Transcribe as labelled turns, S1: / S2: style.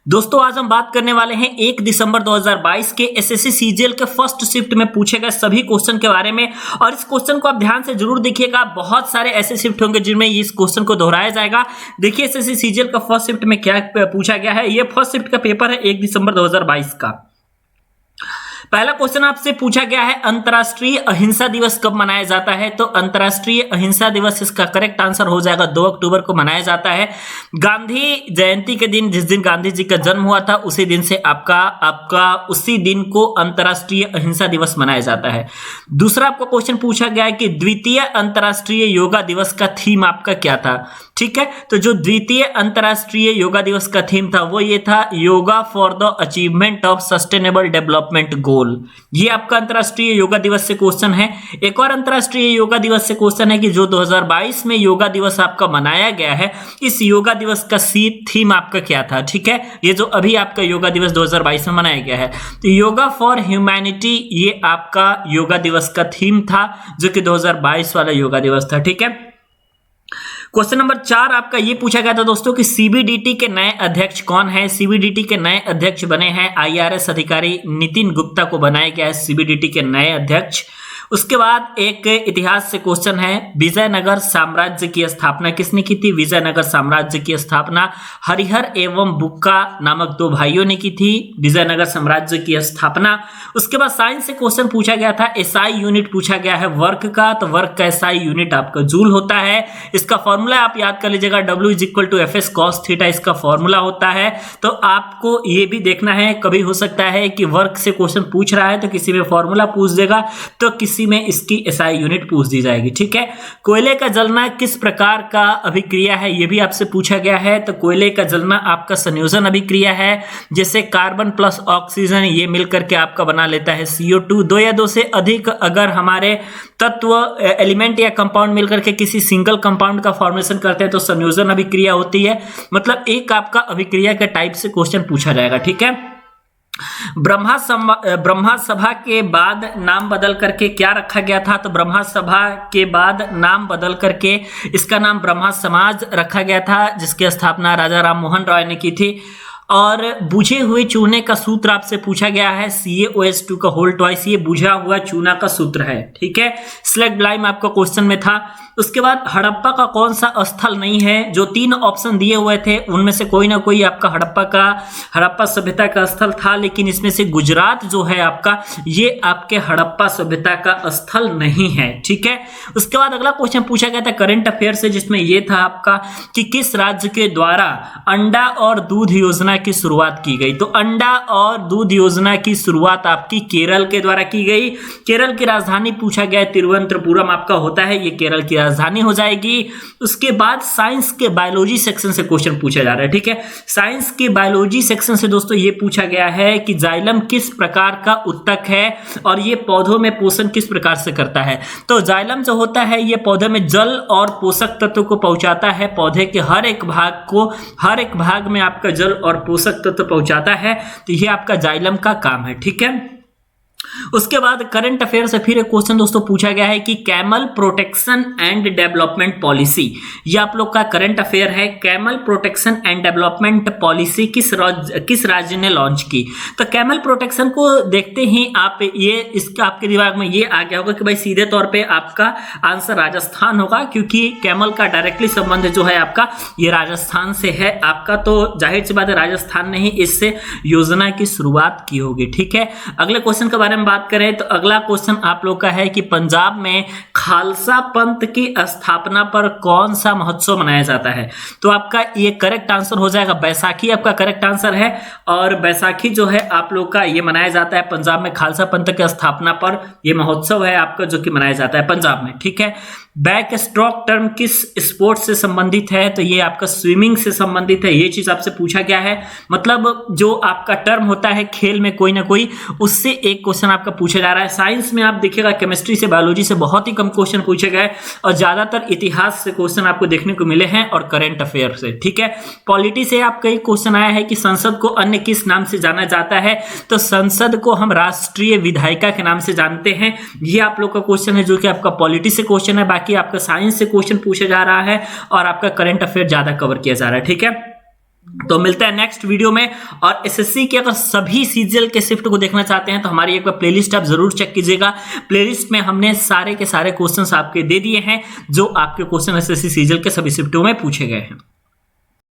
S1: दोस्तों आज हम बात करने वाले हैं 1 दिसंबर 2022 के एसएससी सीजीएल के फर्स्ट शिफ्ट में पूछे गए सभी क्वेश्चन के बारे में। और इस क्वेश्चन को आप ध्यान से जरूर देखिएगा, बहुत सारे ऐसे शिफ्ट होंगे जिनमें इस क्वेश्चन को दोहराया जाएगा। देखिए एसएससी सीजीएल का फर्स्ट शिफ्ट में क्या पूछा गया है। ये फर्स्ट शिफ्ट का पेपर है 1 दिसंबर 2022 का। पहला क्वेश्चन आपसे पूछा गया है अंतर्राष्ट्रीय अहिंसा दिवस कब मनाया जाता है। तो अंतर्राष्ट्रीय अहिंसा दिवस इसका करेक्ट आंसर हो जाएगा 2 अक्टूबर को मनाया जाता है। गांधी जयंती के दिन, जिस दिन गांधी जी का जन्म हुआ था, उसी दिन से आपका उसी दिन को अंतर्राष्ट्रीय अहिंसा दिवस मनाया जाता है। दूसरा आपको क्वेश्चन पूछा गया है कि द्वितीय अंतर्राष्ट्रीय योगा दिवस का थीम आपका क्या था। ठीक है, तो जो द्वितीय अंतर्राष्ट्रीय योगा दिवस का थीम था वो ये था, yoga for the achievement of sustainable development goal. ये आपका अंतर्राष्ट्रीय योगा दिवस से क्वेश्चन है। एक और अंतर्राष्ट्रीय योगा दिवस से क्वेश्चन है कि जो 2022 में योगा दिवस आपका मनाया गया है, इस योगा दिवस का थीम आपका क्या था। ठीक है, ये जो अभी आपका योगा दिवस 2022 में मनाया गया है, तो योगा फॉर ह्यूमैनिटी ये आपका योगा दिवस का थीम था, जो कि 2022 वाला योगा दिवस था। ठीक है, क्वेश्चन नंबर 4 आपका ये पूछा गया था दोस्तों कि सीबीडीटी के नए अध्यक्ष कौन है। सीबीडीटी के नए अध्यक्ष बने हैं आईआरएस अधिकारी नितिन गुप्ता को बनाया गया है सीबीडीटी के नए अध्यक्ष। उसके बाद एक इतिहास से क्वेश्चन है, विजयनगर साम्राज्य की स्थापना किसने की थी। विजयनगर साम्राज्य की स्थापना हरिहर एवं बुक्का नामक 2 भाइयों ने की थी, विजयनगर साम्राज्य की स्थापना। उसके बाद साइंस से क्वेश्चन पूछा गया था, एसआई यूनिट पूछा गया है वर्क का, तो वर्क का एसआई यूनिट आपका जूल होता है। इसका फॉर्मूला आप याद कर लीजिएगा, W = FS cos थीटा इसका फॉर्मूला होता है। तो आपको ये भी देखना है, कभी हो सकता है कि वर्क से क्वेश्चन पूछ रहा है तो किसी में फॉर्मूला पूछ देगा, तो किसी में इसकी एसआई यूनिट पूछ दी जाएगी। ठीक है, कोयले का जलना किस प्रकार का अभिक्रिया है, यह भी आपसे पूछा गया है। तो कोयले का जलना आपका संयोजन अभिक्रिया है, जैसे कार्बन प्लस ऑक्सीजन ये मिलकर के आपका बना लेता है CO2। 2 या 2 से अधिक अगर हमारे तत्व एलिमेंट या कंपाउंड मिलकर के किसी सिंगल कंपाउंड का फॉर्मेशन करते हैं तो संयोजन अभिक्रिया होती है। मतलब एक आपका अभिक्रिया के टाइप से क्वेश्चन पूछा जाएगा। ठीक है, ब्रह्मा सभा के बाद नाम बदल करके क्या रखा गया था। तो ब्रह्मा सभा के बाद नाम बदल करके इसका नाम ब्रह्मा समाज रखा गया था, जिसकी स्थापना राजा राम मोहन रॉय ने की थी। और बुझे हुए चूने का सूत्र आपसे पूछा गया है, CaOH2 का होल ट्वाइस, ये बुझा हुआ चूना का सूत्र है। ठीक है, स्लैग ब्लाइम आपका क्वेश्चन में था। उसके बाद हड़प्पा का कौन सा स्थल नहीं है। जो 3 ऑप्शन दिए हुए थे उनमें से कोई ना कोई आपका हड़प्पा सभ्यता का स्थल था, लेकिन इसमें से गुजरात जो है आपका, ये आपके हड़प्पा सभ्यता का स्थल नहीं है। ठीक है, उसके बाद अगला क्वेश्चन पूछा गया था करंट अफेयर से, जिसमें यह था आपका कि किस राज्य के द्वारा अंडा और दूध योजना की शुरुआत की गई। तो अंडा और दूध योजना की शुरुआत आपकी केरल के द्वारा की गई। केरल की राजधानी पूछा गया तिरुवनंतपुरम आपका होता है, ये केरल की राजधानी हो जाएगी। उसके बाद साइंस के बायोलॉजी सेक्शन से क्वेश्चन पूछा जा रहा है। ठीक है, साइंस के बायोलॉजी सेक्शन से दोस्तों ये पूछा गया है कि जाइलम किस प्रकार का उत्तक है और ये पौधों में पोषण किस प्रकार से करता है। तो जाइलम जो होता है ये पौधे में जल और पोषक तत्व को पहुंचाता है, पौधे के हर एक भाग में आपका जल और पोषक तत्व पहुंचाता है। तो ये आपका जाइलम का काम है। ठीक है, उसके बाद करंट अफेयर से फिर एक क्वेश्चन दोस्तों पूछा गया है कि camel protection and development policy, ये आप लोग का करंट अफेयर है। Camel protection and development policy किस राज्य ने लॉन्च की। तो कैमल प्रोटेक्शन को देखते ही इसका आपके दिमाग में ये आ गया होगा कि भाई सीधे तौर पे आपका आंसर राजस्थान होगा, क्योंकि कैमल का डायरेक्टली संबंध जो है आपका ये राजस्थान से है आपका। तो जाहिर सी बात है राजस्थान ने ही इससे योजना की शुरुआत की होगी। ठीक है, अगले क्वेश्चन के बारे में बात करें तो अगला क्वेश्चन आप लोग का है कि पंजाब में खालसा पंथ की स्थापना पर कौन सा महोत्सव मनाया जाता है। तो आपका ये करेक्ट आंसर हो जाएगा बैसाखी, आपका करेक्ट आंसर है। और बैसाखी जो है आप लोग का ये मनाया जाता है पंजाब में, खालसा पंथ की स्थापना पर ये महोत्सव है आपका जो कि मनाया जाता है पंजाब में। ठीक है, बैक स्ट्रोक टर्म किस स्पोर्ट से संबंधित है। तो ये आपका स्विमिंग से संबंधित है, ये चीज आपसे पूछा गया है। मतलब जो आपका टर्म होता है खेल में कोई ना कोई, उससे एक क्वेश्चन आपका पूछा जा रहा है। साइंस में आप देखिएगा केमिस्ट्री से बायोलॉजी से बहुत ही कम क्वेश्चन पूछे गए और ज्यादातर इतिहास से क्वेश्चन आपको देखने को मिले हैं और करंट अफेयर से। ठीक है, पॉलिटी से आपका एक क्वेश्चन आया है कि संसद को अन्य किस नाम से जाना जाता है। तो संसद को हम राष्ट्रीय विधायिका के नाम से जानते हैं। ये आप लोग का क्वेश्चन है जो कि आपका पॉलिटी से क्वेश्चन है। बाकी आपका साइंस से क्वेश्चन पूछा जा रहा है और आपका करंट अफेयर ज्यादा कवर किया जा रहा है। ठीक है, तो मिलते हैं नेक्स्ट वीडियो में। और एसएससी के अगर सभी सीजीएल के शिफ्ट को देखना चाहते हैं तो हमारी एक बार प्लेलिस्ट आप जरूर चेक कीजिएगा। प्लेलिस्ट में हमने सारे के सारे क्वेश्चंस आपके दे दिए हैं जो आपके क्वेश्चन एसएससी सीजीएल के सभी शिफ्टों में पूछे गए हैं।